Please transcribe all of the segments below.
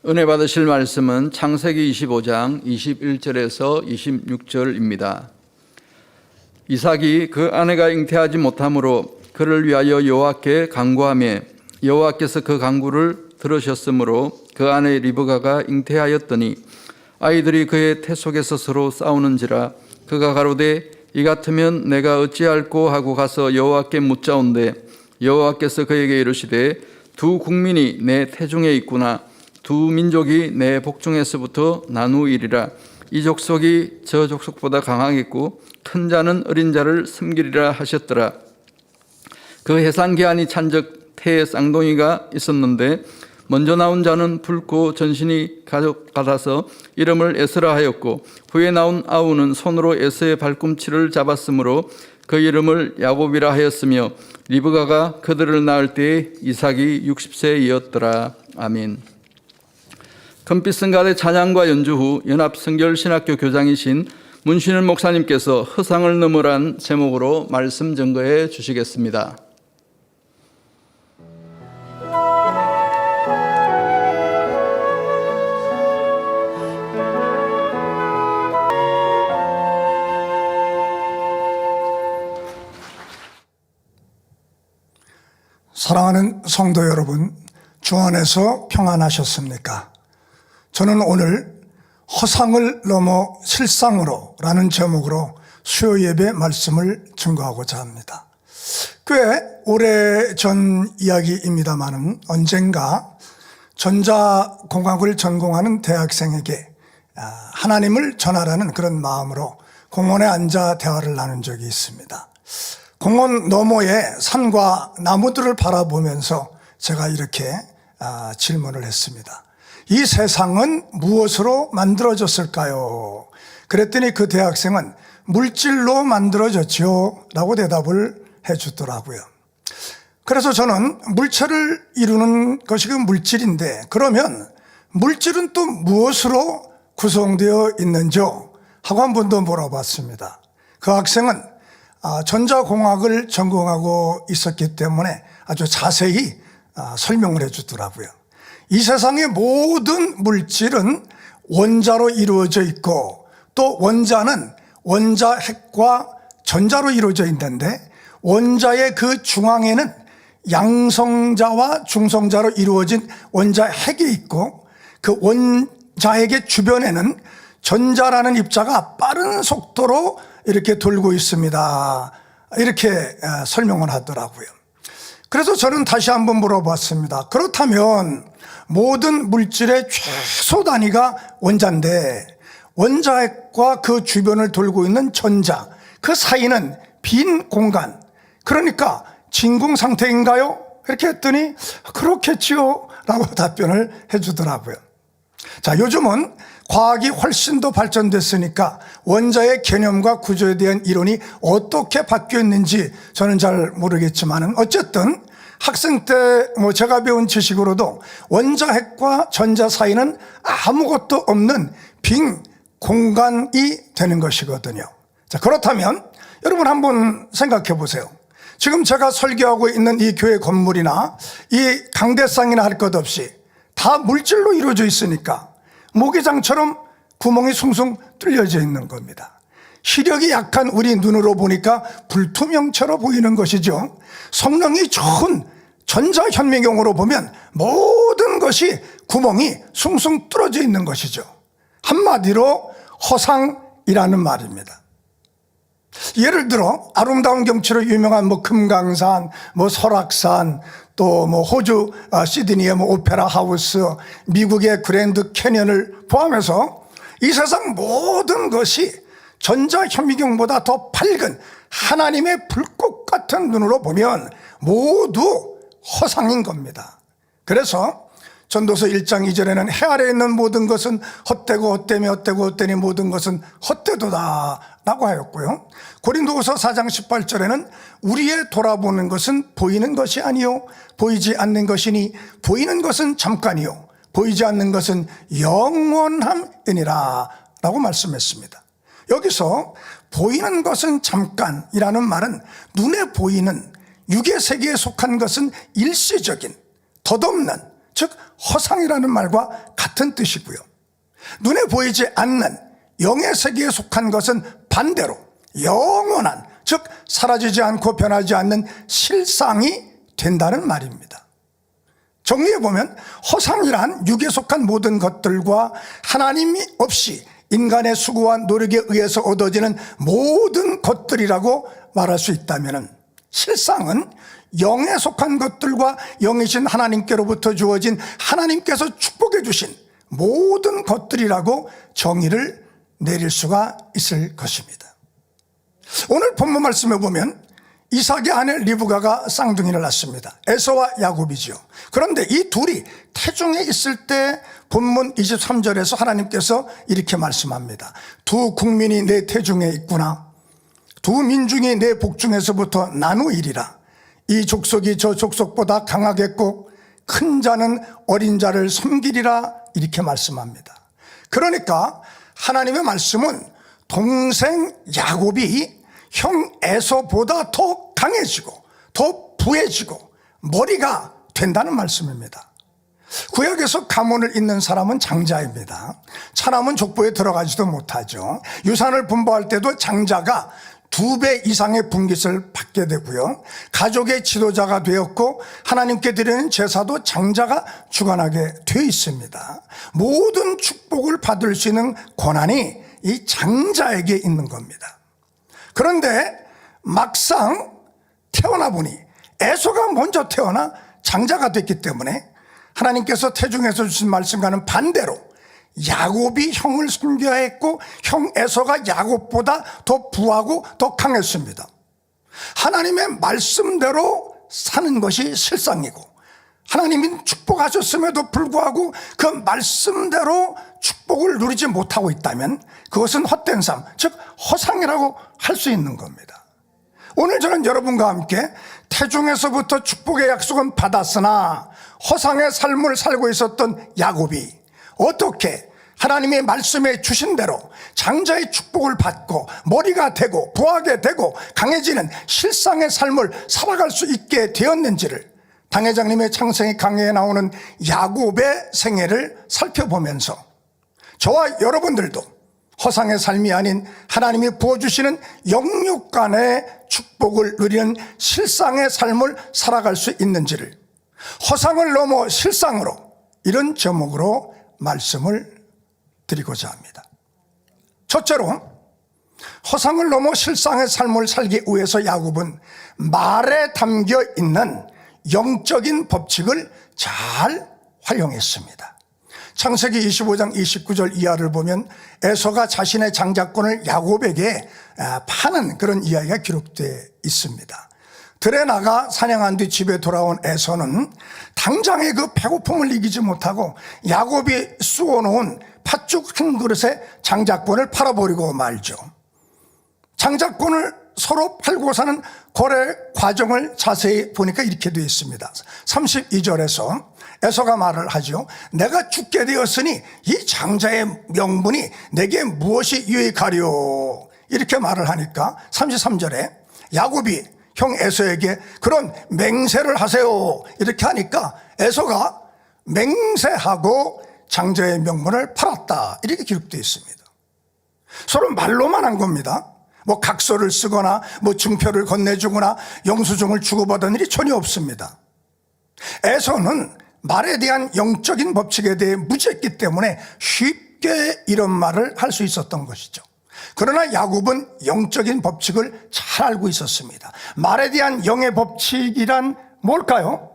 은혜 받으실 말씀은 창세기 25장 21절에서 26절입니다. 이삭이 그 아내가 잉태하지 못하므로 그를 위하여 여호와께 간구하며 여호와께서 그 간구를 들으셨으므로 그 아내 리브가가 잉태하였더니 아이들이 그의 태 속에서 서로 싸우는지라 그가 가로되 이 같으면 내가 어찌할꼬 하고 가서 여호와께 묻자온대 여호와께서 그에게 이르시되 두 국민이 내 태중에 있구나 두 민족이 내 복중에서부터 나누이리라 이 족속이 저 족속보다 강하겠고 큰 자는 어린 자를 섬기리라 하셨더라. 그 해산 기한이 찬적 태에 쌍둥이가 있었는데 먼저 나온 자는 붉고 전신이 가득하다서 이름을 에스라 하였고 후에 나온 아우는 손으로 에서의 발꿈치를 잡았으므로 그 이름을 야곱이라 하였으며 리브가가 그들을 낳을 때에 이삭이 60세이었더라. 아멘. 금빛 승가대 찬양과 연주 후 연합성결신학교 교장이신 문신일 목사님께서 허상을 넘으란 제목으로 말씀 증거해 주시겠습니다. 사랑하는 성도 여러분, 주 안에서 평안하셨습니까? 저는 오늘 허상을 넘어 실상으로 라는 제목으로 수요 예배 말씀을 증거하고자 합니다. 꽤 오래전 이야기입니다마는 언젠가 전자공학을 전공하는 대학생에게 하나님을 전하라는 그런 마음으로 공원에 앉아 대화를 나눈 적이 있습니다. 공원 너머에 산과 나무들을 바라보면서 제가 이렇게 질문을 했습니다. 이 세상은 무엇으로 만들어졌을까요? 그랬더니 그 대학생은 물질로 만들어졌지요 라고 대답을 해주더라고요. 그래서 저는 물체를 이루는 것이 그 물질인데 그러면 물질은 또 무엇으로 구성되어 있는지요? 하고 한 번 더 물어봤습니다. 그 학생은 전자공학을 전공하고 있었기 때문에 아주 자세히 설명을 해주더라고요. 이 세상의 모든 물질은 원자로 이루어져 있고 또 원자는 원자핵과 전자로 이루어져 있는데 원자의 그 중앙에는 양성자와 중성자로 이루어진 원자핵이 있고 그 원자핵의 주변에는 전자라는 입자가 빠른 속도로 이렇게 돌고 있습니다. 이렇게 설명을 하더라고요. 그래서 저는 다시 한번 물어봤습니다. 그렇다면 모든 물질의 최소 단위가 원자인데 원자핵과 그 주변을 돌고 있는 전자, 그 사이는 빈 공간, 그러니까 진공 상태인가요? 이렇게 했더니 그렇겠지요 라고 답변을 해주더라고요. 자, 요즘은 과학이 훨씬 더 발전됐으니까 원자의 개념과 구조에 대한 이론이 어떻게 바뀌었는지 저는 잘 모르겠지만 어쨌든 학생 때 제가 배운 지식으로도 원자핵과 전자 사이는 아무것도 없는 빈 공간이 되는 것이거든요. 자, 그렇다면 여러분 한번 생각해 보세요. 지금 제가 설교하고 있는 이 교회 건물이나 이 강대상이나 할 것 없이 다 물질로 이루어져 있으니까 모기장처럼 구멍이 숭숭 뚫려져 있는 겁니다. 시력이 약한 우리 눈으로 보니까 불투명처럼 보이는 것이죠. 성능이 좋은 전자현미경으로 보면 모든 것이 구멍이 숭숭 뚫어져 있는 것이죠. 한마디로 허상이라는 말입니다. 예를 들어 아름다운 경치로 유명한 금강산, 설악산, 또 호주 시드니의 오페라 하우스, 미국의 그랜드 캐년을 포함해서 이 세상 모든 것이 전자현미경보다 더 밝은 하나님의 불꽃 같은 눈으로 보면 모두 허상인 겁니다. 그래서 전도서 1장 2절에는 해 아래에 있는 모든 것은 헛되고 헛되며 헛되고 헛되니 모든 것은 헛되도다 라고 하였고요. 고린도후서 4장 18절에는 우리의 돌아보는 것은 보이는 것이 아니요 보이지 않는 것이니 보이는 것은 잠깐이요 보이지 않는 것은 영원함이니라 라고 말씀했습니다. 여기서 보이는 것은 잠깐이라는 말은 눈에 보이는 육의 세계에 속한 것은 일시적인 덧없는 즉 허상이라는 말과 같은 뜻이고요. 눈에 보이지 않는 영의 세계에 속한 것은 반대로 영원한, 즉 사라지지 않고 변하지 않는 실상이 된다는 말입니다. 정리해보면 허상이란 육에 속한 모든 것들과 하나님이 없이 인간의 수고와 노력에 의해서 얻어지는 모든 것들이라고 말할 수 있다면, 실상은 영에 속한 것들과 영이신 하나님께로부터 주어진 하나님께서 축복해 주신 모든 것들이라고 정의를 내릴 수가 있을 것입니다. 오늘 본문 말씀에 보면 이삭의 아내 리브가가 쌍둥이를 낳습니다. 에서와 야곱이죠. 그런데 이 둘이 태중에 있을 때 본문 23절에서 하나님께서 이렇게 말씀합니다. 두 국민이 내 태중에 있구나. 두 민중이 내 복중에서부터 나누이리라. 이 족속이 저 족속보다 강하겠고 큰 자는 어린 자를 섬기리라. 이렇게 말씀합니다. 그러니까 하나님의 말씀은 동생 야곱이 형 에서보다 더 강해지고 더 부해지고 머리가 된다는 말씀입니다. 구약에서 가문을 잇는 사람은 장자입니다. 차남은 족보에 들어가지도 못하죠. 유산을 분배할 때도 장자가 2배 이상의 분깃을 받게 되고요. 가족의 지도자가 되었고 하나님께 드리는 제사도 장자가 주관하게 되어 있습니다. 모든 축복을 받을 수 있는 권한이 이 장자에게 있는 겁니다. 그런데 막상 태어나 보니 에서가 먼저 태어나 장자가 됐기 때문에 하나님께서 태중에서 주신 말씀과는 반대로 야곱이 형을 섬겨야 했고 형 에서가 야곱보다 더 부하고 더 강했습니다. 하나님의 말씀대로 사는 것이 실상이고 하나님이 축복하셨음에도 불구하고 그 말씀대로 축복을 누리지 못하고 있다면 그것은 헛된 삶, 즉 허상이라고 할 수 있는 겁니다. 오늘 저는 여러분과 함께 태중에서부터 축복의 약속은 받았으나 허상의 삶을 살고 있었던 야곱이 어떻게 하나님의 말씀에 주신 대로 장자의 축복을 받고 머리가 되고 부하게 되고 강해지는 실상의 삶을 살아갈 수 있게 되었는지를 당회장님의 창세기 강해에 나오는 야곱의 생애를 살펴보면서 저와 여러분들도 허상의 삶이 아닌 하나님이 부어주시는 영육간의 축복을 누리는 실상의 삶을 살아갈 수 있는지를 허상을 넘어 실상으로, 이런 제목으로 말씀을 드리고자 합니다. 첫째로 허상을 넘어 실상의 삶을 살기 위해서 야곱은 말에 담겨 있는 영적인 법칙을 잘 활용했습니다. 창세기 25장 29절 이하를 보면 에서가 자신의 장자권을 야곱에게 파는 그런 이야기가 기록되어 있습니다. 들에 나가 사냥한 뒤 집에 돌아온 에서는 당장의 그 배고픔을 이기지 못하고 야곱이 쑤어놓은 팥죽 한 그릇에 장자권을 팔아버리고 말죠. 장자권을 서로 팔고 사는 거래 과정을 자세히 보니까 이렇게 되어 있습니다. 32절에서 에서가 말을 하죠. 내가 죽게 되었으니 이 장자의 명분이 내게 무엇이 유익하리요, 이렇게 말을 하니까 33절에 야곱이 형 에서에게 그런 맹세를 하세요, 이렇게 하니까 에서가 맹세하고 장자의 명분을 팔았다, 이렇게 기록되어 있습니다. 서로 말로만 한 겁니다. 뭐 각서를 쓰거나 뭐 증표를 건네주거나 영수증을 주고받은 일이 전혀 없습니다. 에서는 말에 대한 영적인 법칙에 대해 무지했기 때문에 쉽게 이런 말을 할 수 있었던 것이죠. 그러나 야곱은 영적인 법칙을 잘 알고 있었습니다. 말에 대한 영의 법칙이란 뭘까요?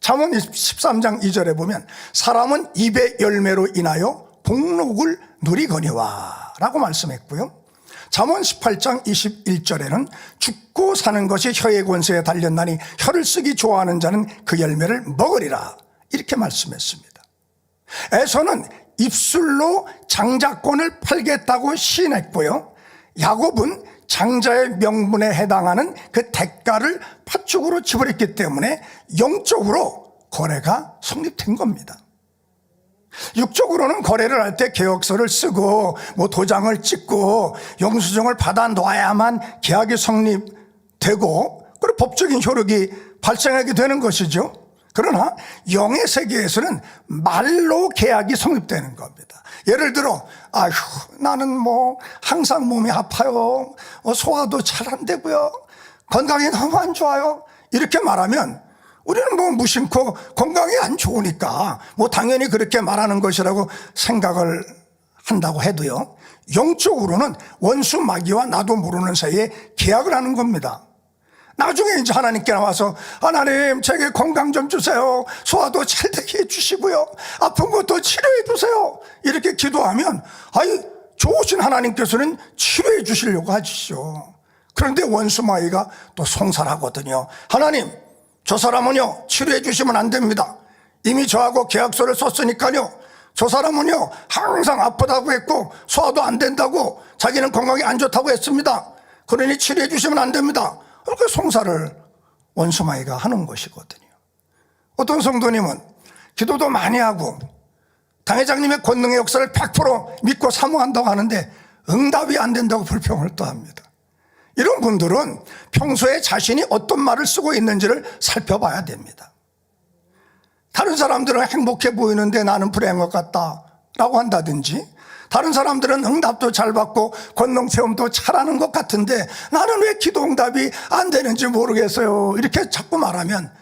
잠언 13장 2절에 보면 사람은 입의 열매로 인하여 복록을 누리거니와 라고 말씀했고요. 잠언 18장 21절에는 죽고 사는 것이 혀의 권세에 달렸나니 혀를 쓰기 좋아하는 자는 그 열매를 먹으리라, 이렇게 말씀했습니다. 에서는 입술로 장자권을 팔겠다고 시인했고요. 야곱은 장자의 명분에 해당하는 그 대가를 팥죽으로 지불했기 때문에 영적으로 거래가 성립된 겁니다. 육적으로는 거래를 할 때 계약서를 쓰고 뭐 도장을 찍고 영수증을 받아 놔야만 계약이 성립되고 그리고 법적인 효력이 발생하게 되는 것이죠. 그러나 영의 세계에서는 말로 계약이 성립되는 겁니다. 예를 들어 아휴 나는 뭐 항상 몸이 아파요, 소화도 잘 안 되고요, 건강이 너무 안 좋아요, 이렇게 말하면 우리는 뭐 무심코 건강이 안 좋으니까 뭐 당연히 그렇게 말하는 것이라고 생각을 한다고 해도요, 영적으로는 원수 마귀와 나도 모르는 사이에 계약을 하는 겁니다. 나중에 이제 하나님께 나와서 하나님 제게 건강 좀 주세요, 소화도 잘 되게 해주시고요, 아픈 것도 치료해 주세요, 이렇게 기도하면 아이 좋으신 하나님께서는 치료해 주시려고 하시죠. 그런데 원수 마귀가 또 송사하거든요. 하나님 저 사람은요 치료해 주시면 안 됩니다. 이미 저하고 계약서를 썼으니까요, 저 사람은요 항상 아프다고 했고 소화도 안 된다고 자기는 건강이 안 좋다고 했습니다. 그러니 치료해 주시면 안 됩니다. 그렇게 송사를 원수마귀가 하는 것이거든요. 어떤 성도님은 기도도 많이 하고 당회장님의 권능의 역사를 100% 믿고 사모한다고 하는데 응답이 안 된다고 불평을 또 합니다. 이런 분들은 평소에 자신이 어떤 말을 쓰고 있는지를 살펴봐야 됩니다. 다른 사람들은 행복해 보이는데 나는 불행한 것 같다라고 한다든지, 다른 사람들은 응답도 잘 받고 권능 체험도 잘하는 것 같은데 나는 왜 기도 응답이 안 되는지 모르겠어요, 이렇게 자꾸 말하면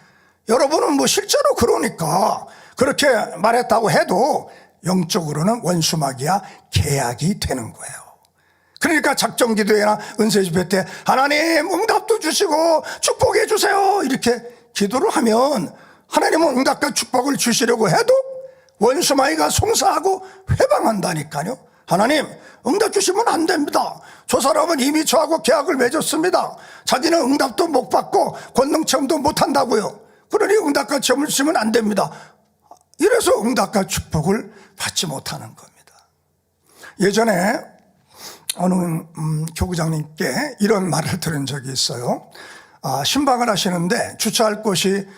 여러분은 뭐 실제로 그러니까 그렇게 말했다고 해도 영적으로는 원수마귀와 계약이 되는 거예요. 그러니까 작정기도회나 은혜집회 때 하나님 응답도 주시고 축복해 주세요 이렇게 기도를 하면 하나님은 응답과 축복을 주시려고 해도 원수마귀가 송사하고 회방한다니까요. 하나님 응답 주시면 안 됩니다. 저 사람은 이미 저하고 계약을 맺었습니다. 자기는 응답도 못 받고 권능 체험도 못 한다고요. 그러니 응답과 체험을 주시면 안 됩니다. 이래서 응답과 축복을 받지 못하는 겁니다. 예전에 어느 교구장님께 이런 말을 들은 적이 있어요. 신방을 하시는데 주차할 곳이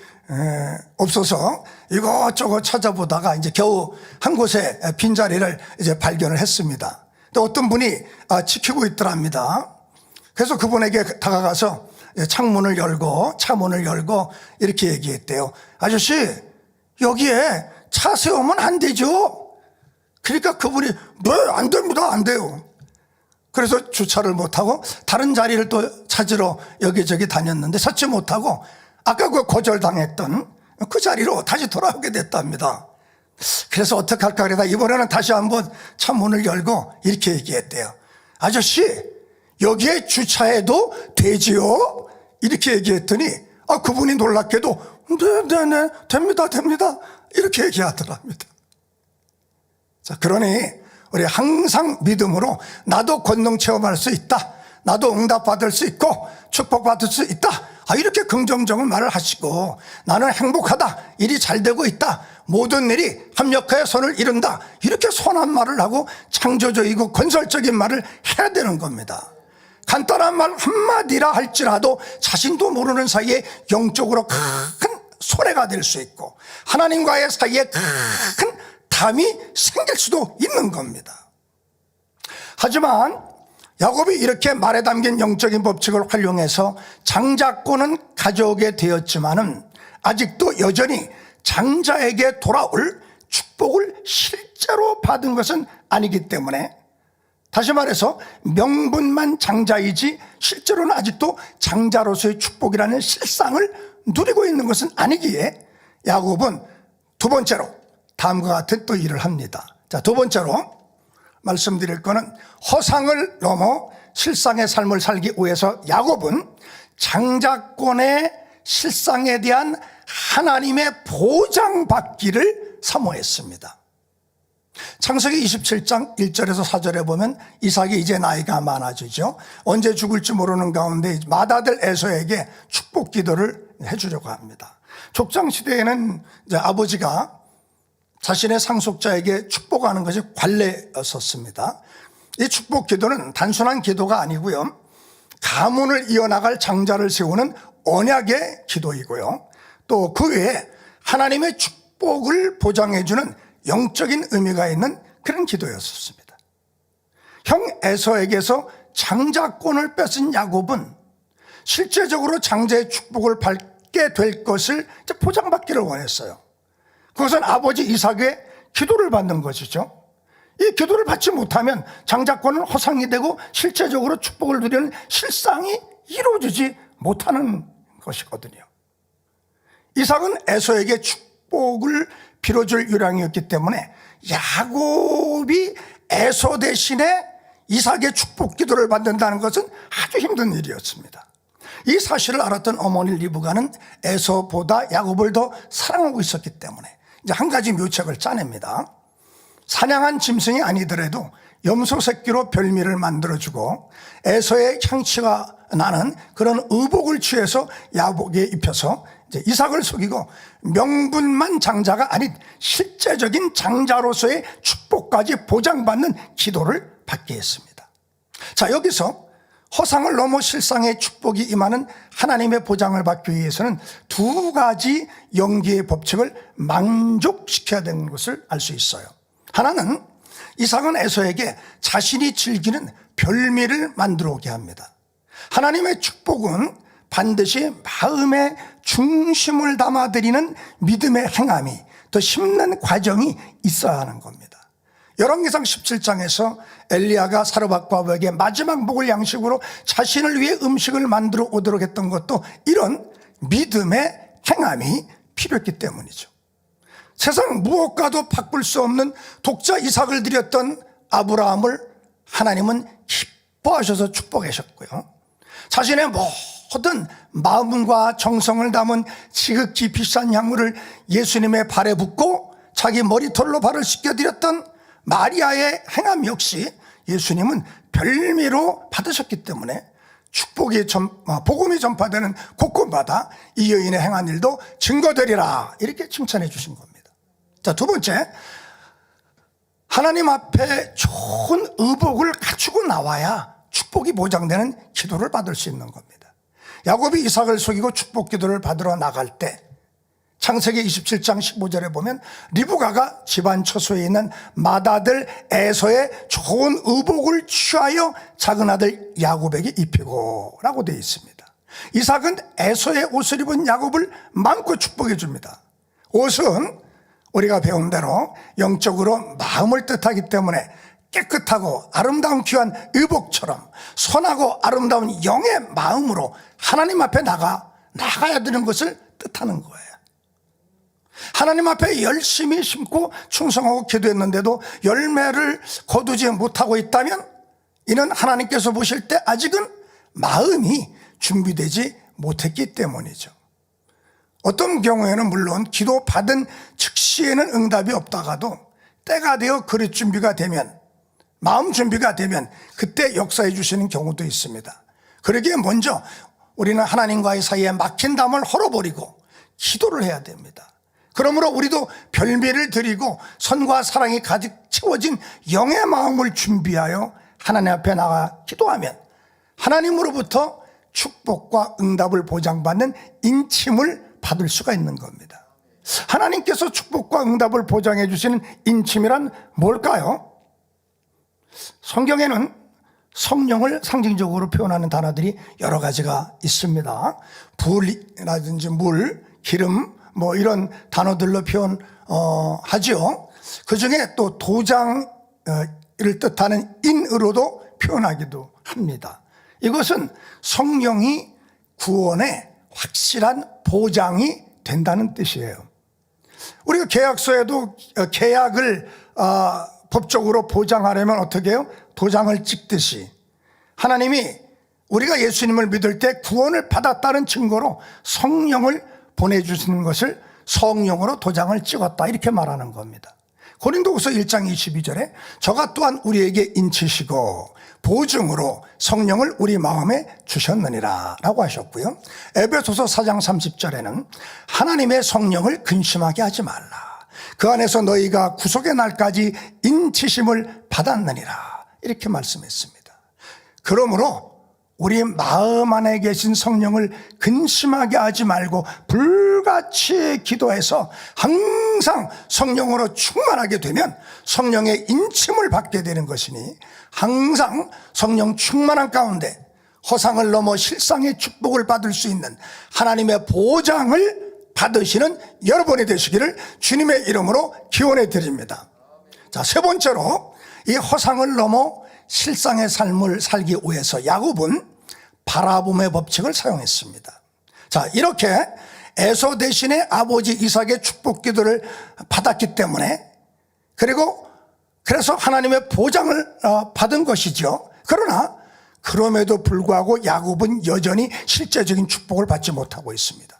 없어서 이것저것 찾아보다가 이제 겨우 한 곳에 빈자리를 이제 발견을 했습니다. 또 어떤 분이 지키고 있더랍니다. 그래서 그분에게 다가가서 창문을 열고 차문을 열고 이렇게 얘기했대요. 아저씨 여기에 차 세우면 안 되죠? 그러니까 그분이 네 안 됩니다, 안 돼요. 그래서 주차를 못하고 다른 자리를 또 찾으러 여기저기 다녔는데 찾지 못하고 아까 그 거절당했던 그 자리로 다시 돌아오게 됐답니다. 그래서 어떻게 할까 그러다 이번에는 다시 한번 차 문을 열고 이렇게 얘기했대요. 아저씨 여기에 주차해도 되지요? 이렇게 얘기했더니 그분이 놀랍게도 네 됩니다 이렇게 얘기하더랍니다. 자, 그러니 우리 항상 믿음으로 나도 권능 체험할 수 있다, 나도 응답받을 수 있고 축복받을 수 있다, 이렇게 긍정적인 말을 하시고 나는 행복하다, 일이 잘 되고 있다, 모든 일이 합력하여 선을 이룬다, 이렇게 선한 말을 하고 창조적이고 건설적인 말을 해야 되는 겁니다. 간단한 말 한마디라 할지라도 자신도 모르는 사이에 영적으로 큰 손해가 될 수 있고 하나님과의 사이에 큰 담이 생길 수도 있는 겁니다. 하지만 야곱이 이렇게 말에 담긴 영적인 법칙을 활용해서 장자권은 가져오게 되었지만은 아직도 여전히 장자에게 돌아올 축복을 실제로 받은 것은 아니기 때문에, 다시 말해서 명분만 장자이지 실제로는 아직도 장자로서의 축복이라는 실상을 누리고 있는 것은 아니기에 야곱은 두 번째로 다음과 같은 또 일을 합니다. 자, 두 번째로 말씀드릴 거는 허상을 넘어 실상의 삶을 살기 위해서 야곱은 장자권의 실상에 대한 하나님의 보장받기를 사모했습니다. 창세기 27장 1절에서 4절에 보면 이삭이 이제 나이가 많아지죠. 언제 죽을지 모르는 가운데 맏아들 에서에게 축복 기도를 해주려고 합니다. 족장시대에는 이제 아버지가 자신의 상속자에게 축복하는 것이 관례였었습니다. 이 축복 기도는 단순한 기도가 아니고요, 가문을 이어나갈 장자를 세우는 언약의 기도이고요, 또 그 외에 하나님의 축복을 보장해주는 영적인 의미가 있는 그런 기도였었습니다. 형 에서에게서 장자권을 뺏은 야곱은 실제적으로 장자의 축복을 죽게 될 것을 이제 보장받기를 원했어요. 그것은 아버지 이삭의 기도를 받는 것이죠. 이 기도를 받지 못하면 장자권은 허상이 되고 실제적으로 축복을 누리는 실상이 이루어지지 못하는 것이거든요. 이삭은 에서에게 축복을 빌어줄 유랑이었기 때문에 야곱이 에서 대신에 이삭의 축복 기도를 받는다는 것은 아주 힘든 일이었습니다. 이 사실을 알았던 어머니 리브가는 에서보다 야곱을 더 사랑하고 있었기 때문에 이제 한 가지 묘책을 짜냅니다. 사냥한 짐승이 아니더라도 염소 새끼로 별미를 만들어주고 에서의 향취가 나는 그런 의복을 취해서 야곱에게 입혀서 이제 이삭을 속이고 명분만 장자가 아닌 실제적인 장자로서의 축복까지 보장받는 기도를 받게 했습니다. 자, 여기서 허상을 넘어 실상의 축복이 임하는 하나님의 보장을 받기 위해서는 두 가지 영계의 법칙을 만족시켜야 되는 것을 알 수 있어요. 하나는 이삭은 에서에게 자신이 즐기는 별미를 만들어 오게 합니다. 하나님의 축복은 반드시 마음의 중심을 담아드리는 믿음의 행함이 더 심는 과정이 있어야 하는 겁니다. 열왕기상 17장에서 엘리야가 사르밧바벨에게 마지막 먹을 양식으로 자신을 위해 음식을 만들어 오도록 했던 것도 이런 믿음의 행함이 필요했기 때문이죠. 세상 무엇과도 바꿀 수 없는 독자 이삭을 드렸던 아브라함을 하나님은 기뻐하셔서 축복하셨고요. 자신의 모든 마음과 정성을 담은 지극히 비싼 향물을 예수님의 발에 붓고 자기 머리털로 발을 씻겨드렸던 마리아의 행함 역시 예수님은 별미로 받으셨기 때문에 복음이 전파되는 곳곳마다 이 여인의 행한 일도 증거되리라 이렇게 칭찬해 주신 겁니다. 자, 두 번째, 하나님 앞에 좋은 의복을 갖추고 나와야 축복이 보장되는 기도를 받을 수 있는 겁니다. 야곱이 이삭을 속이고 축복 기도를 받으러 나갈 때 창세기 27장 15절에 보면 리브가가 집안 처소에 있는 맏아들 에서의 좋은 의복을 취하여 작은 아들 야곱에게 입히고 라고 되어 있습니다. 이삭은 에서의 옷을 입은 야곱을 마음껏 축복해 줍니다. 옷은 우리가 배운 대로 영적으로 마음을 뜻하기 때문에 깨끗하고 아름다운 귀한 의복처럼 선하고 아름다운 영의 마음으로 하나님 앞에 나가야 되는 것을 뜻하는 거예요. 하나님 앞에 열심히 심고 충성하고 기도했는데도 열매를 거두지 못하고 있다면 이는 하나님께서 보실 때 아직은 마음이 준비되지 못했기 때문이죠. 어떤 경우에는 물론 기도 받은 즉시에는 응답이 없다가도 때가 되어 그릇 준비가 되면, 마음 준비가 되면 그때 역사해 주시는 경우도 있습니다. 그러기에 먼저 우리는 하나님과의 사이에 막힌 담을 헐어버리고 기도를 해야 됩니다. 그러므로 우리도 별미를 드리고 선과 사랑이 가득 채워진 영의 마음을 준비하여 하나님 앞에 나가 기도하면 하나님으로부터 축복과 응답을 보장받는 인침을 받을 수가 있는 겁니다. 하나님께서 축복과 응답을 보장해 주시는 인침이란 뭘까요? 성경에는 성령을 상징적으로 표현하는 단어들이 여러 가지가 있습니다. 불이라든지 물, 기름 이런 단어들로 표현하죠. 그 중에 또 도장을 뜻하는 인으로도 표현하기도 합니다. 이것은 성령이 구원의 확실한 보장이 된다는 뜻이에요. 우리가 계약서에도 계약을 법적으로 보장하려면 어떻게 해요? 도장을 찍듯이 하나님이 우리가 예수님을 믿을 때 구원을 받았다는 증거로 성령을 보내주시는 것을 성령으로 도장을 찍었다 이렇게 말하는 겁니다. 고린도후서 1장 22절에 저가 또한 우리에게 인치시고 보증으로 성령을 우리 마음에 주셨느니라 라고 하셨고요. 에베소서 4장 30절에는 하나님의 성령을 근심하게 하지 말라. 그 안에서 너희가 구속의 날까지 인치심을 받았느니라 이렇게 말씀했습니다. 그러므로 우리 마음 안에 계신 성령을 근심하게 하지 말고 불같이 기도해서 항상 성령으로 충만하게 되면 성령의 인침을 받게 되는 것이니 항상 성령 충만한 가운데 허상을 넘어 실상의 축복을 받을 수 있는 하나님의 보장을 받으시는 여러분이 되시기를 주님의 이름으로 기원해 드립니다. 자, 세 번째로 이 허상을 넘어 실상의 삶을 살기 위해서 야곱은 바라봄의 법칙을 사용했습니다. 자, 이렇게 에서 대신에 아버지 이삭의 축복 기도를 받았기 때문에 그래서 하나님의 보장을 받은 것이죠. 그러나 그럼에도 불구하고 야곱은 여전히 실제적인 축복을 받지 못하고 있습니다.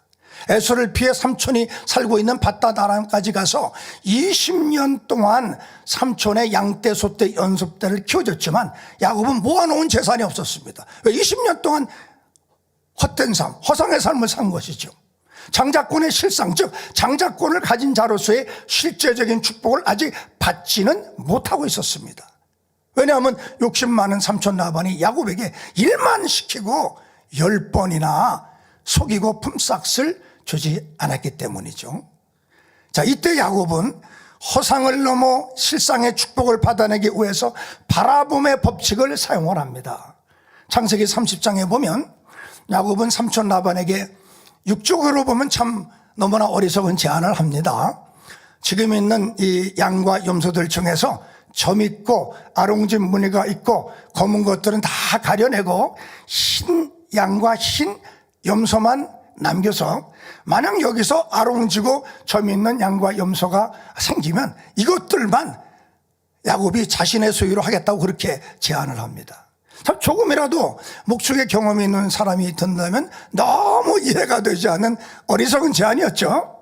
에서를 피해 삼촌이 살고 있는 밧닷 아람까지 가서 20년 동안 삼촌의 양떼, 소떼, 연속떼를 키워줬지만 야곱은 모아놓은 재산이 없었습니다. 20년 동안 헛된 삶, 허상의 삶을 산 것이죠. 장자권의 실상, 즉 장자권을 가진 자로서의 실제적인 축복을 아직 받지는 못하고 있었습니다. 왜냐하면 욕심 많은 삼촌 라반이 야곱에게 일만 시키고 10번이나 속이고 품삯을 주지 않았기 때문이죠. 자, 이때 야곱은 허상을 넘어 실상의 축복을 받아내기 위해서 바라봄의 법칙을 사용을 합니다. 창세기 30장에 보면 야곱은 삼촌 라반에게 육적으로 보면 참 너무나 어리석은 제안을 합니다. 지금 있는 이 양과 염소들 중에서 점 있고 아롱진 무늬가 있고 검은 것들은 다 가려내고 흰 양과 흰 염소만 남겨서 만약 여기서 아롱지고 점 있는 양과 염소가 생기면 이것들만 야곱이 자신의 소유로 하겠다고 그렇게 제안을 합니다. 참 조금이라도 목축의 경험이 있는 사람이 듣는다면 너무 이해가 되지 않는 어리석은 제안이었죠.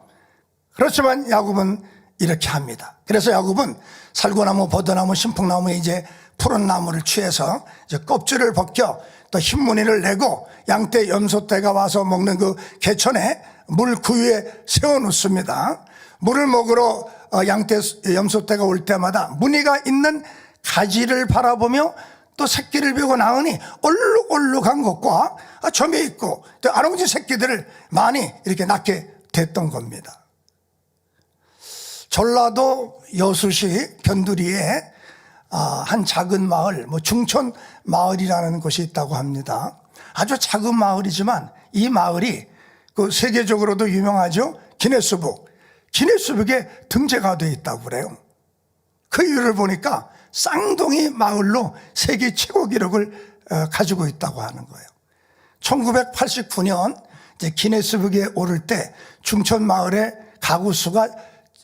그렇지만 야곱은 이렇게 합니다. 그래서 야곱은 살구나무, 버드나무, 신풍나무에 이제 푸른 나무를 취해서 이제 껍질을 벗겨 또 흰무늬를 내고 양떼, 염소떼가 와서 먹는 그 개천에 물 그 위에 세워 놓습니다. 물을 먹으러 양떼, 염소떼가 올 때마다 무늬가 있는 가지를 바라보며 또 새끼를 베고 낳으니 얼룩얼룩한 것과 점에 있고 또 아롱지 새끼들을 많이 이렇게 낳게 됐던 겁니다. 전라도 여수시 변두리에 한 작은 마을, 중천 마을이라는 곳이 있다고 합니다. 아주 작은 마을이지만 이 마을이 그 세계적으로도 유명하죠. 기네스북에 등재가 되어 있다고 그래요. 그 이유를 보니까 쌍둥이 마을로 세계 최고 기록을 가지고 있다고 하는 거예요. 1989년 이제 기네스북에 오를 때 중천 마을의 가구 수가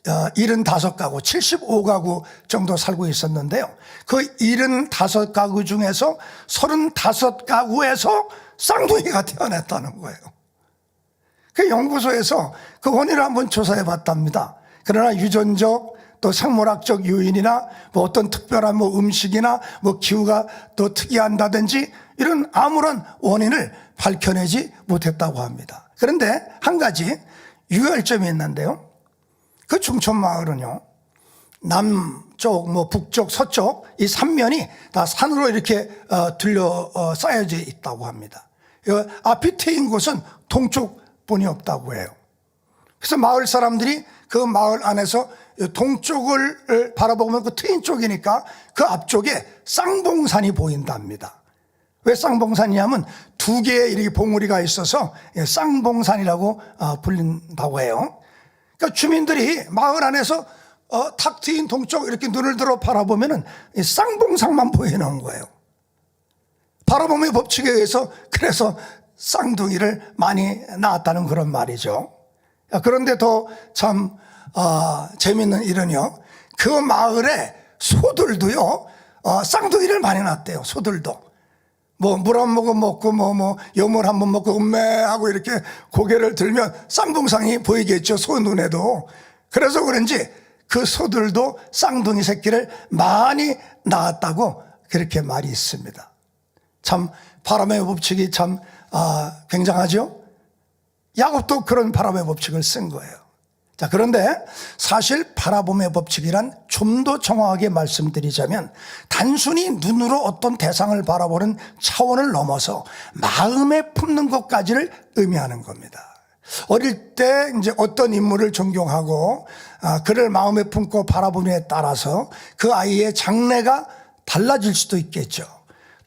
75가구, 75가구 정도 살고 있었는데요. 그 75가구 중에서 35가구에서 쌍둥이가 태어났다는 거예요. 그 연구소에서 그 원인을 한번 조사해 봤답니다. 그러나 유전적 또 생물학적 요인이나 어떤 특별한 음식이나 기후가 또 특이한다든지 이런 아무런 원인을 밝혀내지 못했다고 합니다. 그런데 한 가지 유혈점이 있는데요. 그 중천마을은요, 남쪽, 북쪽, 서쪽 이 삼면이 다 산으로 이렇게 둘러싸여져 있다고 합니다. 앞이 트인 곳은 동쪽뿐이 없다고 해요. 그래서 마을 사람들이 그 마을 안에서 동쪽을 바라보면 그 트인 쪽이니까 그 앞쪽에 쌍봉산이 보인답니다. 왜 쌍봉산이냐면 두 개의 이렇게 봉우리가 있어서 쌍봉산이라고 불린다고 해요. 그러니까 주민들이 마을 안에서 탁 트인 동쪽 이렇게 눈을 들어 바라보면은 쌍봉산만 보이는 거예요. 바라봄의 법칙에 의해서 그래서 쌍둥이를 많이 낳았다는 그런 말이죠. 그런데 더 참 재밌는 일은요, 그 마을에 소들도요 쌍둥이를 많이 낳았대요. 소들도 물 한 모금 먹고 여물 한 번 먹고 음메하고 이렇게 고개를 들면 쌍둥상이 보이겠죠, 소 눈에도. 그래서 그런지 그 소들도 쌍둥이 새끼를 많이 낳았다고 그렇게 말이 있습니다. 참 바람의 법칙이 참 굉장하죠. 야곱도 그런 바람의 법칙을 쓴 거예요. 자, 그런데 사실 바라봄의 법칙이란 좀 더 정확하게 말씀드리자면 단순히 눈으로 어떤 대상을 바라보는 차원을 넘어서 마음에 품는 것까지를 의미하는 겁니다. 어릴 때 이제 어떤 인물을 존경하고 그를 마음에 품고 바라보느냐에 따라서 그 아이의 장래가 달라질 수도 있겠죠.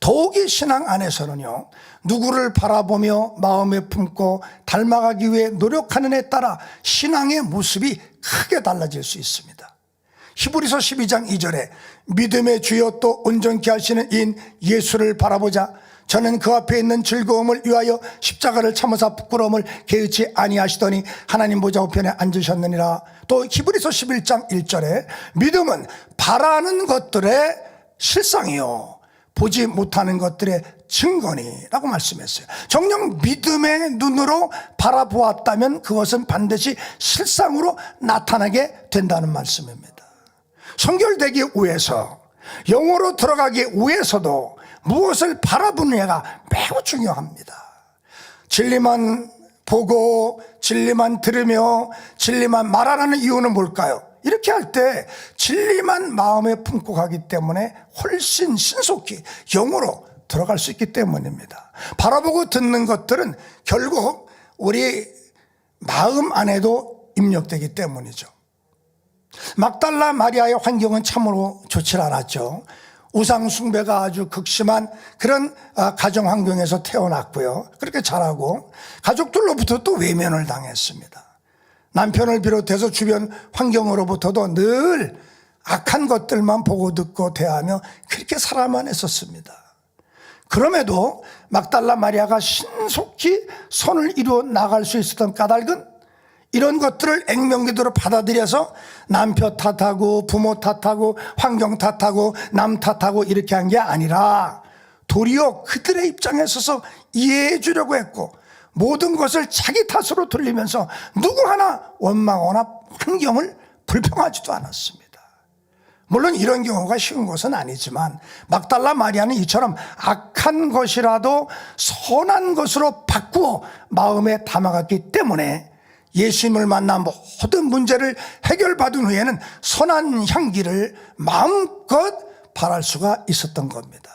더욱이 신앙 안에서는요, 누구를 바라보며 마음에 품고 닮아가기 위해 노력하는 에 따라 신앙의 모습이 크게 달라질 수 있습니다. 히브리서 12장 2절에 믿음의 주여 또 온전케 하시는 이인 예수를 바라보자. 저는 그 앞에 있는 즐거움을 위하여 십자가를 참으사 부끄러움을 개의치 아니하시더니 하나님 보좌 우편에 앉으셨느니라. 또 히브리서 11장 1절에 믿음은 바라는 것들의 실상이요 보지 못하는 것들의 증거니라고 말씀했어요. 정녕 믿음의 눈으로 바라보았다면 그것은 반드시 실상으로 나타나게 된다는 말씀입니다. 성결되기 위해서, 영으로 들어가기 위해서도 무엇을 바라보느냐가 매우 중요합니다. 진리만 보고 진리만 들으며 진리만 말하라는 이유는 뭘까요? 이렇게 할 때 진리만 마음에 품고 가기 때문에 훨씬 신속히 영으로 들어갈 수 있기 때문입니다. 바라보고 듣는 것들은 결국 우리 마음 안에도 입력되기 때문이죠. 막달라 마리아의 환경은 참으로 좋지 않았죠. 우상 숭배가 아주 극심한 그런 가정 환경에서 태어났고요. 그렇게 자라고 가족들로부터 또 외면을 당했습니다. 남편을 비롯해서 주변 환경으로부터도 늘 악한 것들만 보고 듣고 대하며 그렇게 살아만 했었습니다. 그럼에도 막달라 마리아가 신속히 선을 이루어 나갈 수 있었던 까닭은 이런 것들을 액면기도로 받아들여서 남편 탓하고 부모 탓하고 환경 탓하고 남 탓하고 이렇게 한 게 아니라 도리어 그들의 입장에 서서 이해해 주려고 했고 모든 것을 자기 탓으로 돌리면서 누구 하나 원망하거나 환경을 불평하지도 않았습니다. 물론 이런 경우가 쉬운 것은 아니지만 막달라 마리아는 이처럼 악한 것이라도 선한 것으로 바꾸어 마음에 담아갔기 때문에 예수님을 만나 모든 문제를 해결받은 후에는 선한 향기를 마음껏 바랄 수가 있었던 겁니다.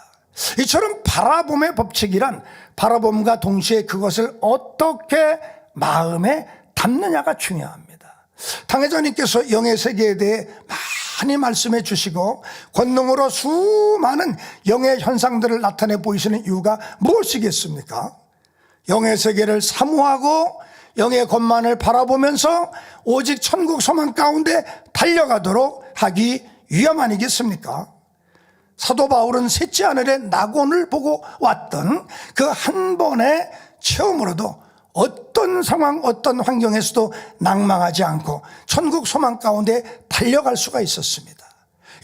이처럼 바라봄의 법칙이란 바라봄과 동시에 그것을 어떻게 마음에 담느냐가 중요합니다. 당회자님께서 영의 세계에 대해 많이 말씀해 주시고 권능으로 수많은 영의 현상들을 나타내 보이시는 이유가 무엇이겠습니까? 영의 세계를 사모하고 영의 것만을 바라보면서 오직 천국 소망 가운데 달려가도록 하기 위함 아니겠습니까? 사도 바울은 셋째 하늘의 낙원을 보고 왔던 그 한 번의 체험으로도 어떤 상황 어떤 환경에서도 낭망하지 않고 천국 소망 가운데 달려갈 수가 있었습니다.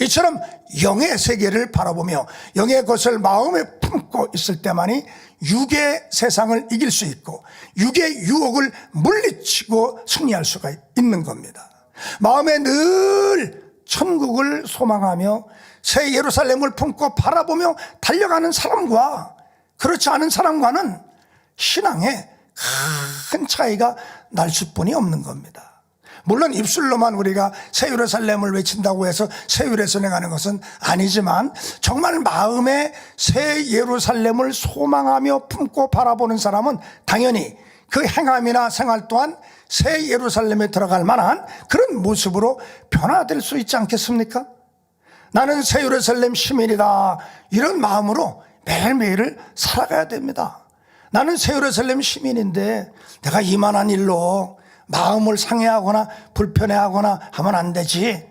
이처럼 영의 세계를 바라보며 영의 것을 마음에 품고 있을 때만이 육의 세상을 이길 수 있고 육의 유혹을 물리치고 승리할 수가 있는 겁니다. 마음에 늘 천국을 소망하며 새 예루살렘을 품고 바라보며 달려가는 사람과 그렇지 않은 사람과는 신앙에 큰 차이가 날 수뿐이 없는 겁니다. 물론 입술로만 우리가 새 예루살렘을 외친다고 해서 새 예루살렘에 가는 것은 아니지만 정말 마음에 새 예루살렘을 소망하며 품고 바라보는 사람은 당연히 그 행함이나 생활 또한 새 예루살렘에 들어갈 만한 그런 모습으로 변화될 수 있지 않겠습니까? 나는 새 예루살렘 시민이다 이런 마음으로 매일매일을 살아가야 됩니다. 나는 새 예루살렘 시민인데 내가 이만한 일로 마음을 상해하거나 불편해하거나 하면 안 되지.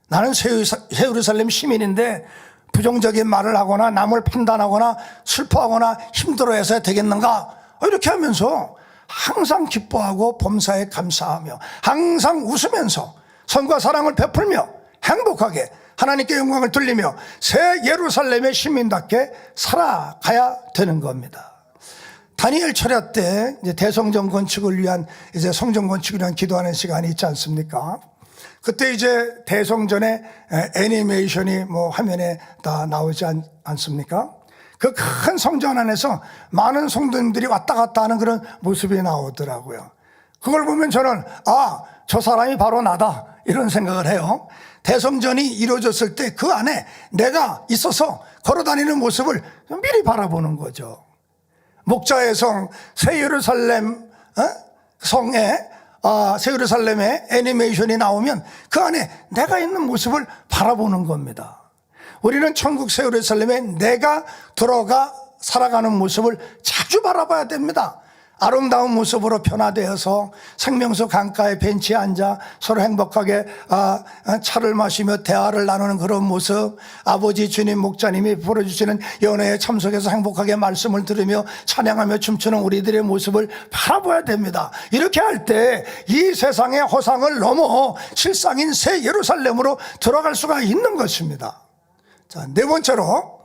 나는 새 예루살렘 시민인데 부정적인 말을 하거나 남을 판단하거나 슬퍼하거나 힘들어해서 되겠는가? 이렇게 하면서 항상 기뻐하고 범사에 감사하며 항상 웃으면서 선과 사랑을 베풀며 행복하게 하나님께 영광을 돌리며 새 예루살렘의 시민답게 살아가야 되는 겁니다. 다니엘 철야 때 이제 대성전 건축을 위한 이제 성전 건축을 위한 기도하는 시간이 있지 않습니까? 그때 이제 대성전의 애니메이션이 뭐 화면에 다 나오지 않습니까? 그 큰 성전 안에서 많은 성도님들이 왔다 갔다 하는 그런 모습이 나오더라고요. 그걸 보면 저는 저 사람이 바로 나다 이런 생각을 해요. 대성전이 이루어졌을 때 그 안에 내가 있어서 걸어다니는 모습을 미리 바라보는 거죠. 목자의 성, 새 예루살렘 성에 새 예루살렘의 애니메이션이 나오면 그 안에 내가 있는 모습을 바라보는 겁니다. 우리는 천국 새 예루살렘에 내가 들어가 살아가는 모습을 자주 바라봐야 됩니다. 아름다운 모습으로 변화되어서 생명수 강가의 벤치에 앉아 서로 행복하게 차를 마시며 대화를 나누는 그런 모습, 아버지 주님 목자님이 보여주시는 연회에 참석해서 행복하게 말씀을 들으며 찬양하며 춤추는 우리들의 모습을 바라봐야 됩니다. 이렇게 할 때 이 세상의 허상을 넘어 실상인 새 예루살렘으로 들어갈 수가 있는 것입니다. 자, 네 번째로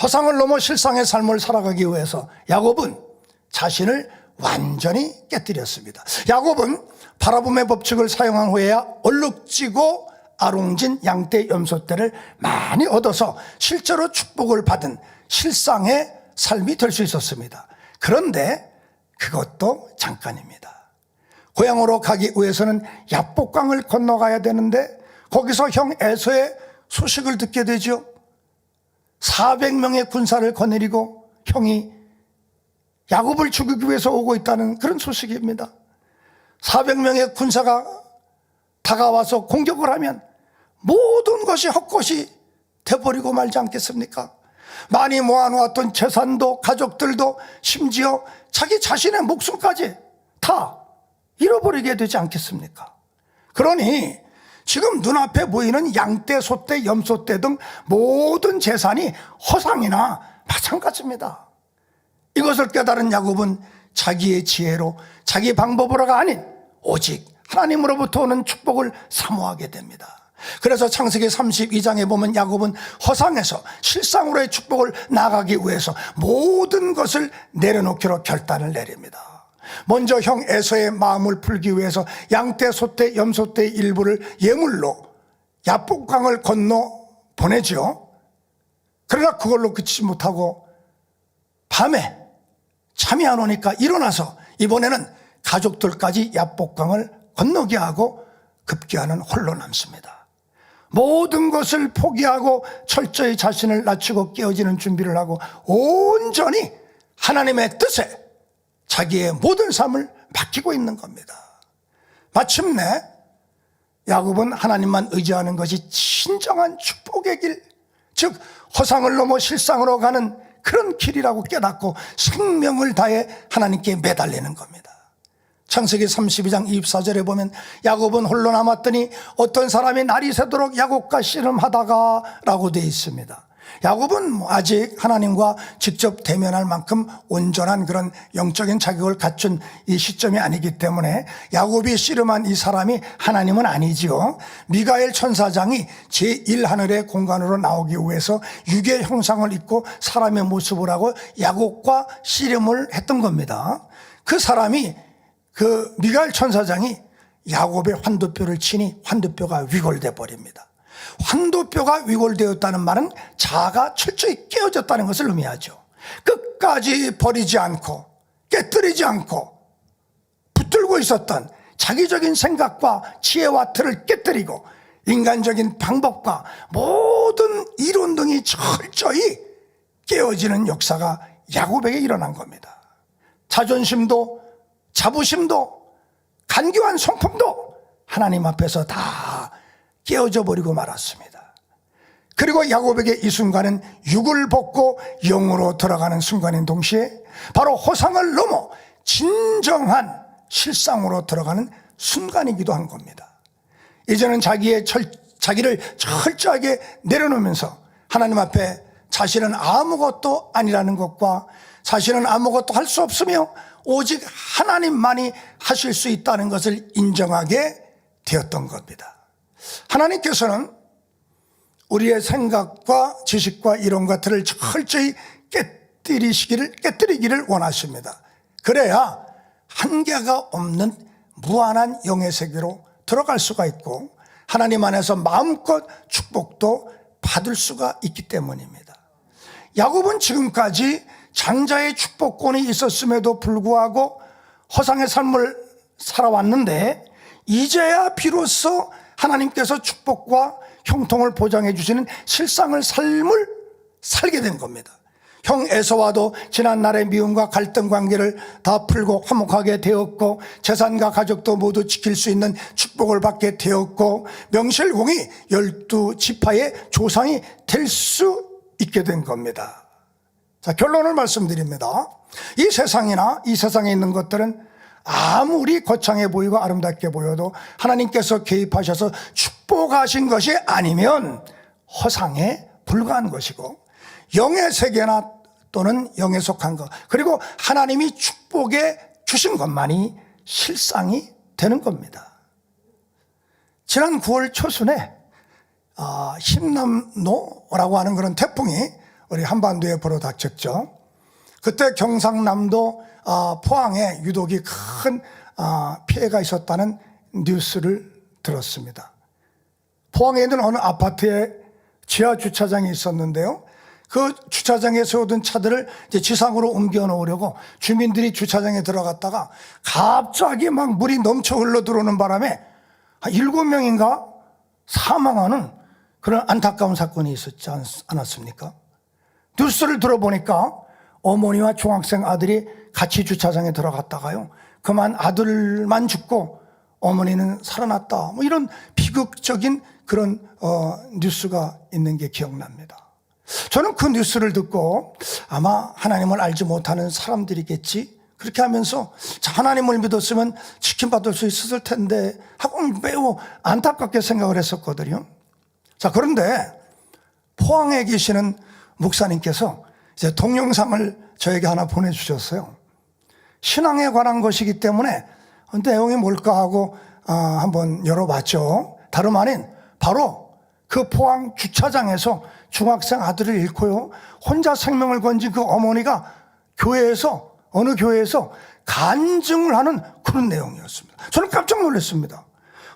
허상을 넘어 실상의 삶을 살아가기 위해서 야곱은 자신을 완전히 깨뜨렸습니다. 야곱은 바라봄의 법칙을 사용한 후에야 얼룩지고 아롱진 양떼 염소떼를 많이 얻어서 실제로 축복을 받은 실상의 삶이 될 수 있었습니다. 그런데 그것도 잠깐입니다. 고향으로 가기 위해서는 야복강을 건너가야 되는데 거기서 형 에서의 소식을 듣게 되죠. 400명의 군사를 거느리고 형이 야곱을 죽이기 위해서 오고 있다는 그런 소식입니다. 400명의 군사가 다가와서 공격을 하면 모든 것이 헛것이 돼버리고 말지 않겠습니까? 많이 모아놓았던 재산도 가족들도 심지어 자기 자신의 목숨까지 다 잃어버리게 되지 않겠습니까? 그러니 지금 눈앞에 보이는 양떼, 소떼, 염소떼 등 모든 재산이 허상이나 마찬가지입니다. 이것을 깨달은 야곱은 자기의 지혜로 자기 방법으로가 아닌 오직 하나님으로부터 오는 축복을 사모하게 됩니다. 그래서 창세기 32장에 보면 야곱은 허상에서 실상으로의 축복을 나가기 위해서 모든 것을 내려놓기로 결단을 내립니다. 먼저 형 에서의 마음을 풀기 위해서 양떼, 소떼, 염소떼의 일부를 예물로 야복강을 건너 보내죠. 그러나 그걸로 그치지 못하고 밤에 잠이 안 오니까 일어나서 이번에는 가족들까지 야복강을 건너게 하고 급기야는 홀로 남습니다. 모든 것을 포기하고 철저히 자신을 낮추고 깨어지는 준비를 하고 온전히 하나님의 뜻에 자기의 모든 삶을 맡기고 있는 겁니다. 마침내 야곱은 하나님만 의지하는 것이 진정한 축복의 길, 즉 허상을 넘어 실상으로 가는 그런 길이라고 깨닫고 생명을 다해 하나님께 매달리는 겁니다. 창세기 32장 24절에 보면 야곱은 홀로 남았더니 어떤 사람이 날이 새도록 야곱과 씨름하다가 라고 되어 있습니다. 야곱은 아직 하나님과 직접 대면할 만큼 온전한 그런 영적인 자격을 갖춘 이 시점이 아니기 때문에 야곱이 씨름한 이 사람이 하나님은 아니지요. 미가엘 천사장이 제1하늘의 공간으로 나오기 위해서 육의 형상을 입고 사람의 모습을 하고 야곱과 씨름을 했던 겁니다. 그 사람이 그 미가엘 천사장이 야곱의 환도뼈를 치니 환도뼈가 위골돼 버립니다. 환도뼈가 위골되었다는 말은 자아가 철저히 깨어졌다는 것을 의미하죠. 끝까지 버리지 않고 깨뜨리지 않고 붙들고 있었던 자기적인 생각과 지혜와 틀을 깨뜨리고 인간적인 방법과 모든 이론 등이 철저히 깨어지는 역사가 야곱에게 일어난 겁니다. 자존심도 자부심도 간교한 성품도 하나님 앞에서 다 깨어져 버리고 말았습니다. 그리고 야곱에게 이 순간은 육을 벗고 영으로 들어가는 순간인 동시에 바로 허상을 넘어 진정한 실상으로 들어가는 순간이기도 한 겁니다. 이제는 자기를 철저하게 내려놓으면서 하나님 앞에 자신은 아무것도 아니라는 것과 자신은 아무것도 할 수 없으며 오직 하나님만이 하실 수 있다는 것을 인정하게 되었던 겁니다. 하나님께서는 우리의 생각과 지식과 이론 것들을 철저히 깨뜨리기를 원하십니다. 그래야 한계가 없는 무한한 영의 세계로 들어갈 수가 있고 하나님 안에서 마음껏 축복도 받을 수가 있기 때문입니다. 야곱은 지금까지 장자의 축복권이 있었음에도 불구하고 허상의 삶을 살아왔는데 이제야 비로소 하나님께서 축복과 형통을 보장해 주시는 실상을 삶을 살게 된 겁니다. 형 에서와도 지난날의 미움과 갈등 관계를 다 풀고 화목하게 되었고, 재산과 가족도 모두 지킬 수 있는 축복을 받게 되었고, 명실공히 12지파의 조상이 될 수 있게 된 겁니다. 자, 결론을 말씀드립니다. 이 세상이나 이 세상에 있는 것들은 아무리 거창해 보이고 아름답게 보여도 하나님께서 개입하셔서 축복하신 것이 아니면 허상에 불과한 것이고, 영의 세계나 또는 영에 속한 것, 그리고 하나님이 축복해 주신 것만이 실상이 되는 겁니다. 지난 9월 초순에 힘남노라고 하는 그런 태풍이 우리 한반도에 불어닥쳤죠. 그때 경상남도 포항에 유독이 큰 피해가 있었다는 뉴스를 들었습니다. 포항에 있는 어느 아파트에 지하 주차장이 있었는데요. 그 주차장에 세우던 차들을 이제 지상으로 옮겨 놓으려고 주민들이 주차장에 들어갔다가 갑자기 막 물이 넘쳐 흘러 들어오는 바람에 한 7명인가 사망하는 그런 안타까운 사건이 있었지 않았습니까? 뉴스를 들어보니까 어머니와 중학생 아들이 같이 주차장에 들어갔다가요, 그만 아들만 죽고 어머니는 살아났다, 뭐 이런 비극적인 그런 뉴스가 있는 게 기억납니다. 저는 그 뉴스를 듣고 아마 하나님을 알지 못하는 사람들이겠지, 그렇게 하면서 하나님을 믿었으면 지킴받을 수 있었을 텐데 하고 매우 안타깝게 생각을 했었거든요. 자, 그런데 포항에 계시는 목사님께서 이제 동영상을 저에게 하나 보내주셨어요. 신앙에 관한 것이기 때문에 내용이 뭘까 하고 한번 열어봤죠. 다름 아닌 바로 그 포항 주차장에서 중학생 아들을 잃고요, 혼자 생명을 건진 그 어머니가 교회에서, 어느 교회에서 간증을 하는 그런 내용이었습니다. 저는 깜짝 놀랐습니다.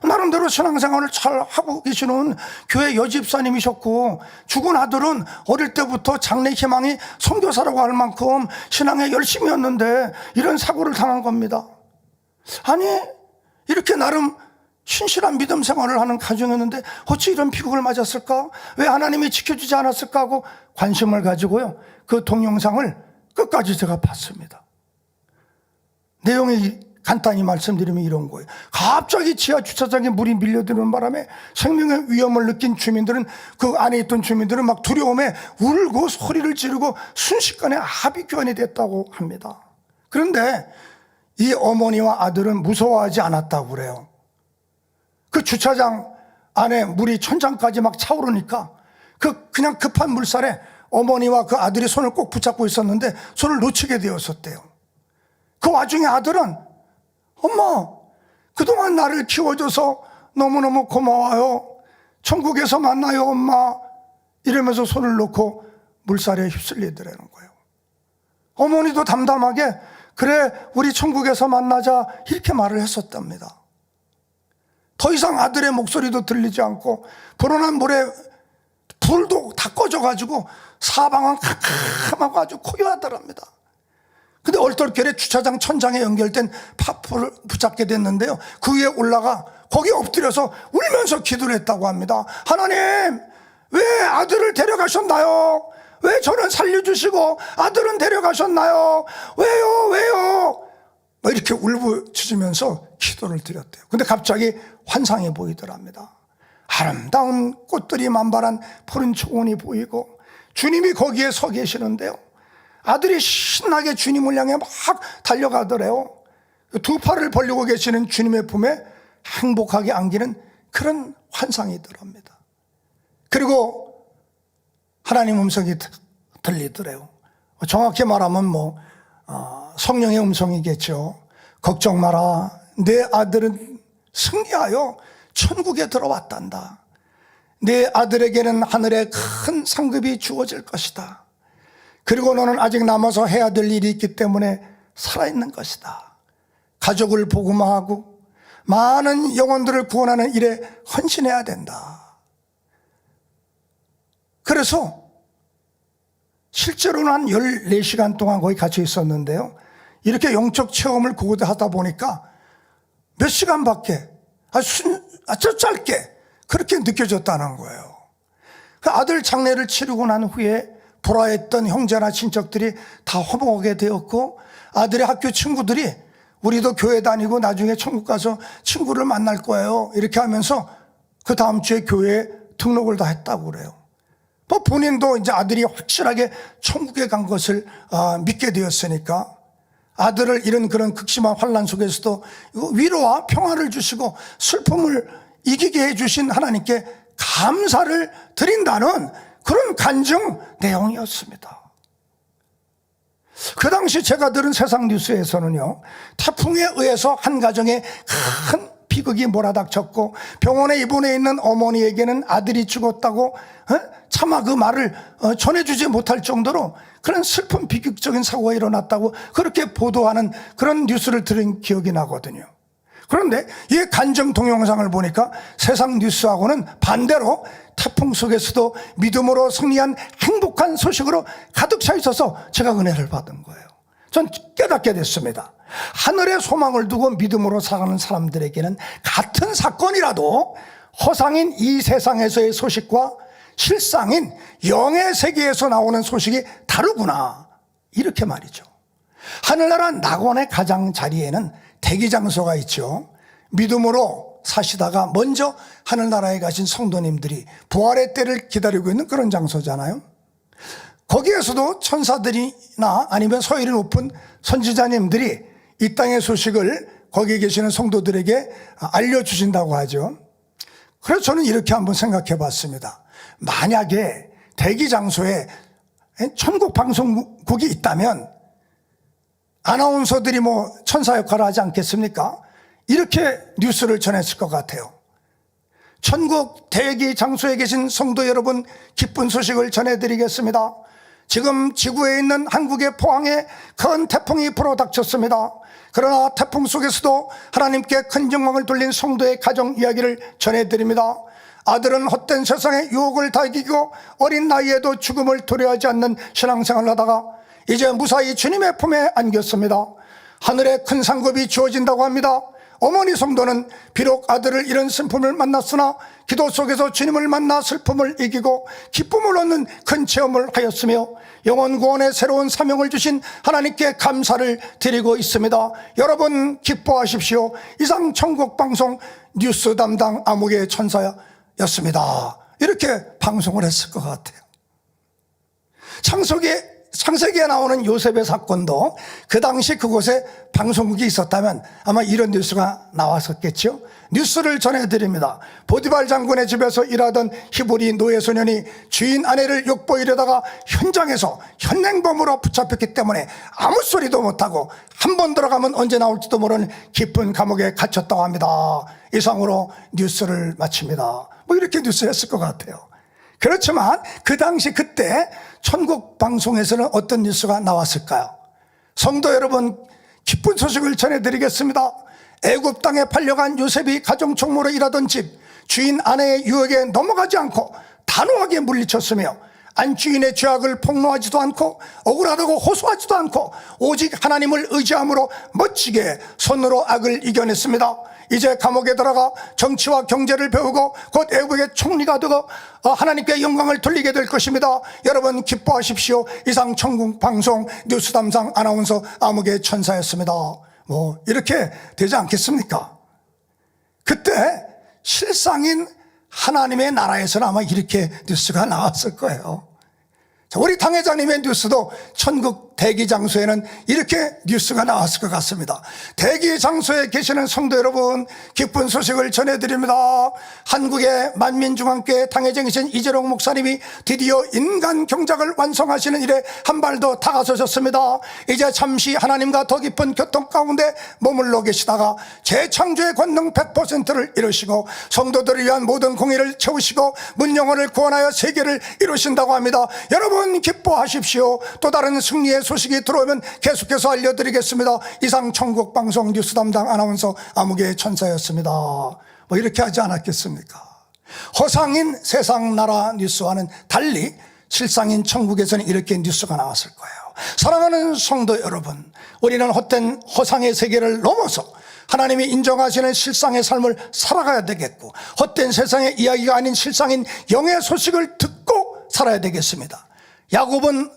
나름대로 신앙생활을 잘 하고 계시는 교회 여집사님이셨고, 죽은 아들은 어릴 때부터 장래 희망이 선교사라고 할 만큼 신앙에 열심이었는데 이런 사고를 당한 겁니다. 아니, 이렇게 나름 신실한 믿음 생활을 하는 가정이었는데 어찌 이런 비극을 맞았을까? 왜 하나님이 지켜주지 않았을까 하고 관심을 가지고요, 그 동영상을 끝까지 제가 봤습니다. 내용이 간단히 말씀드리면 이런 거예요. 갑자기 지하 주차장에 물이 밀려드는 바람에 생명의 위험을 느낀 주민들은, 그 안에 있던 주민들은 막 두려움에 울고 소리를 지르고 순식간에 합의교환이 됐다고 합니다. 그런데 이 어머니와 아들은 무서워하지 않았다고 그래요. 그 주차장 안에 물이 천장까지 막 차오르니까 그냥 급한 물살에 어머니와 그 아들이 손을 꼭 붙잡고 있었는데 손을 놓치게 되었었대요. 그 와중에 아들은, 엄마, 그동안 나를 키워줘서 너무너무 고마워요. 천국에서 만나요, 엄마. 이러면서 손을 놓고 물살에 휩쓸리더라는 거예요. 어머니도 담담하게, 그래, 우리 천국에서 만나자, 이렇게 말을 했었답니다. 더 이상 아들의 목소리도 들리지 않고 불어난 물에 불도 다 꺼져가지고 사방은 캄캄하고 아주 고요하더랍니다. 근데 얼떨결에 주차장 천장에 연결된 파프를 붙잡게 됐는데요, 그 위에 올라가 거기에 엎드려서 울면서 기도를 했다고 합니다. 하나님, 왜 아들을 데려가셨나요? 왜 저는 살려주시고 아들은 데려가셨나요? 왜요? 뭐 이렇게 울부짖으면서 기도를 드렸대요. 근데 갑자기 환상이 보이더랍니다. 아름다운 꽃들이 만발한 푸른 초원이 보이고 주님이 거기에 서 계시는데요, 아들이 신나게 주님을 향해 막 달려가더래요. 두 팔을 벌리고 계시는 주님의 품에 행복하게 안기는 그런 환상이더랍니다. 그리고 하나님 음성이 들리더래요. 정확히 말하면 성령의 음성이겠죠. 걱정 마라, 내 아들은 승리하여 천국에 들어왔단다. 내 아들에게는 하늘의 큰 상급이 주어질 것이다. 그리고 너는 아직 남아서 해야 될 일이 있기 때문에 살아있는 것이다. 가족을 복음화하고 많은 영혼들을 구원하는 일에 헌신해야 된다. 그래서 실제로는 한 14시간 동안 거기 갇혀 있었는데요, 이렇게 영적 체험을 하다 보니까 몇 시간밖에, 아주 짧게 그렇게 느껴졌다는 거예요. 그 아들 장례를 치르고 난 후에 불화했던 형제나 친척들이 다 화목하게 되었고, 아들의 학교 친구들이 우리도 교회 다니고 나중에 천국 가서 친구를 만날 거예요, 이렇게 하면서 그 다음 주에 교회에 등록을 다 했다고 그래요. 뭐 본인도 이제 아들이 확실하게 천국에 간 것을 믿게 되었으니까 아들을 잃은 그런 극심한 환난 속에서도 위로와 평화를 주시고 슬픔을 이기게 해주신 하나님께 감사를 드린다는 그런 간증 내용이었습니다. 그 당시 제가 들은 세상 뉴스에서는요, 태풍에 의해서 한 가정에 큰 비극이 몰아닥쳤고 병원에 입원해 있는 어머니에게는 아들이 죽었다고 차마 그 말을 전해주지 못할 정도로 그런 슬픈 비극적인 사고가 일어났다고 그렇게 보도하는 그런 뉴스를 들은 기억이 나거든요. 그런데 이 간증 동영상을 보니까 세상 뉴스하고는 반대로 태풍 속에서도 믿음으로 승리한 행복한 소식으로 가득 차 있어서 제가 은혜를 받은 거예요. 전 깨닫게 됐습니다. 하늘의 소망을 두고 믿음으로 살아가는 사람들에게는 같은 사건이라도 허상인 이 세상에서의 소식과 실상인 영의 세계에서 나오는 소식이 다르구나, 이렇게 말이죠. 하늘나라 낙원의 가장자리에는 대기장소가 있죠. 믿음으로 사시다가 먼저 하늘나라에 가신 성도님들이 부활의 때를 기다리고 있는 그런 장소잖아요. 거기에서도 천사들이나 아니면 서열이 높은 선지자님들이 이 땅의 소식을 거기에 계시는 성도들에게 알려주신다고 하죠. 그래서 저는 이렇게 한번 생각해 봤습니다. 만약에 대기장소에 천국 방송국이 있다면 아나운서들이 뭐 천사 역할을 하지 않겠습니까? 이렇게 뉴스를 전했을 것 같아요. 천국 대기 장소에 계신 성도 여러분, 기쁜 소식을 전해드리겠습니다. 지금 지구에 있는 한국의 포항에 큰 태풍이 불어닥쳤습니다. 그러나 태풍 속에서도 하나님께 큰 영광을 돌린 성도의 가정 이야기를 전해드립니다. 아들은 헛된 세상의 유혹을 다 이기고 어린 나이에도 죽음을 두려워하지 않는 신앙생활을 하다가 이제 무사히 주님의 품에 안겼습니다. 하늘에 큰 상급이 주어진다고 합니다. 어머니 성도는 비록 아들을 잃은 슬픔을 만났으나 기도 속에서 주님을 만나 슬픔을 이기고 기쁨을 얻는 큰 체험을 하였으며 영혼 구원의 새로운 사명을 주신 하나님께 감사를 드리고 있습니다. 여러분 기뻐하십시오. 이상 천국방송 뉴스 담당 암흑의 천사였습니다. 이렇게 방송을 했을 것 같아요. 창세기에 나오는 요셉의 사건도 그 당시 그곳에 방송국이 있었다면 아마 이런 뉴스가 나왔었겠죠. 뉴스를 전해드립니다. 보디발 장군의 집에서 일하던 히브리 노예소년이 주인 아내를 욕보이려다가 현장에서 현행범으로 붙잡혔기 때문에 아무 소리도 못하고 한 번 들어가면 언제 나올지도 모르는 깊은 감옥에 갇혔다고 합니다. 이상으로 뉴스를 마칩니다. 뭐 이렇게 뉴스 했을 것 같아요. 그렇지만 그 당시 그때 천국 방송에서는 어떤 뉴스가 나왔을까요? 성도 여러분, 기쁜 소식을 전해드리겠습니다. 애굽 땅에 팔려간 요셉이 가정 총무로 일하던 집 주인 아내의 유혹에 넘어가지 않고 단호하게 물리쳤으며 안주인의 죄악을 폭로하지도 않고 억울하다고 호소하지도 않고 오직 하나님을 의지함으로 멋지게 손으로 악을 이겨냈습니다. 이제 감옥에 들어가 정치와 경제를 배우고 곧 애국의 총리가 되고 하나님께 영광을 돌리게 될 것입니다. 여러분 기뻐하십시오. 이상 천국 방송 뉴스 담당 아나운서 암흑의 천사였습니다. 뭐 이렇게 되지 않겠습니까? 그때 실상인 하나님의 나라에서는 아마 이렇게 뉴스가 나왔을 거예요. 우리 당회장님의 뉴스도 천국 대기 장소에는 이렇게 뉴스가 나왔을 것 같습니다. 대기 장소에 계시는 성도 여러분, 기쁜 소식을 전해드립니다. 한국의 만민중앙교회 당회장이신 이재룡 목사님이 드디어 인간 경작을 완성하시는 일에 한 발 더 다가서셨습니다. 이제 잠시 하나님과 더 깊은 교통 가운데 머물러 계시다가 재창조의 권능 100%를 이루시고 성도들을 위한 모든 공의를 채우시고 문영혼을 구원하여 세계를 이루신다고 합니다. 여러분 기뻐하십시오. 또 다른 승리의 소식이 들어오면 계속해서 알려드리겠습니다. 이상 천국방송 뉴스 담당 아나운서 암흑의 천사였습니다. 뭐 이렇게 하지 않았겠습니까? 허상인 세상 나라 뉴스와는 달리 실상인 천국에서는 이렇게 뉴스가 나왔을 거예요. 사랑하는 성도 여러분, 우리는 헛된 허상의 세계를 넘어서 하나님이 인정하시는 실상의 삶을 살아가야 되겠고 헛된 세상의 이야기가 아닌 실상인 영의 소식을 듣고 살아야 되겠습니다. 야곱은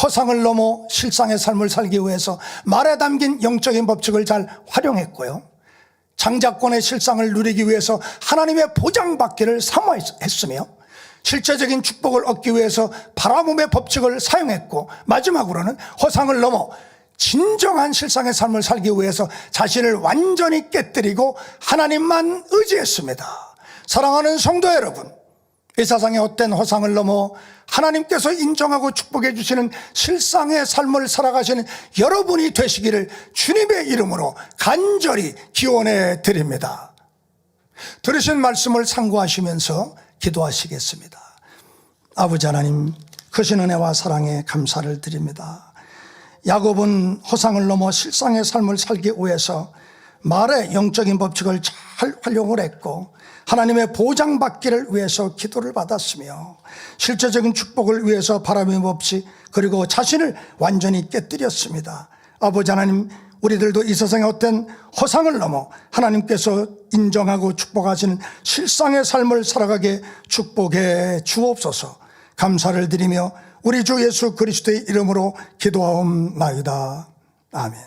허상을 넘어 실상의 삶을 살기 위해서 말에 담긴 영적인 법칙을 잘 활용했고요. 장자권의 실상을 누리기 위해서 하나님의 보장받기를 사모했으며 실제적인 축복을 얻기 위해서 바라봄의 법칙을 사용했고, 마지막으로는 허상을 넘어 진정한 실상의 삶을 살기 위해서 자신을 완전히 깨뜨리고 하나님만 의지했습니다. 사랑하는 성도 여러분, 이 세상의 헛된 허상을 넘어 하나님께서 인정하고 축복해 주시는 실상의 삶을 살아가시는 여러분이 되시기를 주님의 이름으로 간절히 기원해 드립니다. 들으신 말씀을 참고하시면서 기도하시겠습니다. 아버지 하나님, 크신 은혜와 사랑에 감사를 드립니다. 야곱은 허상을 넘어 실상의 삶을 살기 위해서 말의 영적인 법칙을 잘 활용을 했고, 하나님의 보장받기를 위해서 기도를 받았으며 실제적인 축복을 위해서 바람의 법칙, 그리고 자신을 완전히 깨뜨렸습니다. 아버지 하나님, 우리들도 이 세상의 어떤 허상을 넘어 하나님께서 인정하고 축복하시는 실상의 삶을 살아가게 축복해 주옵소서. 감사를 드리며 우리 주 예수 그리스도의 이름으로 기도하옵나이다. 아멘.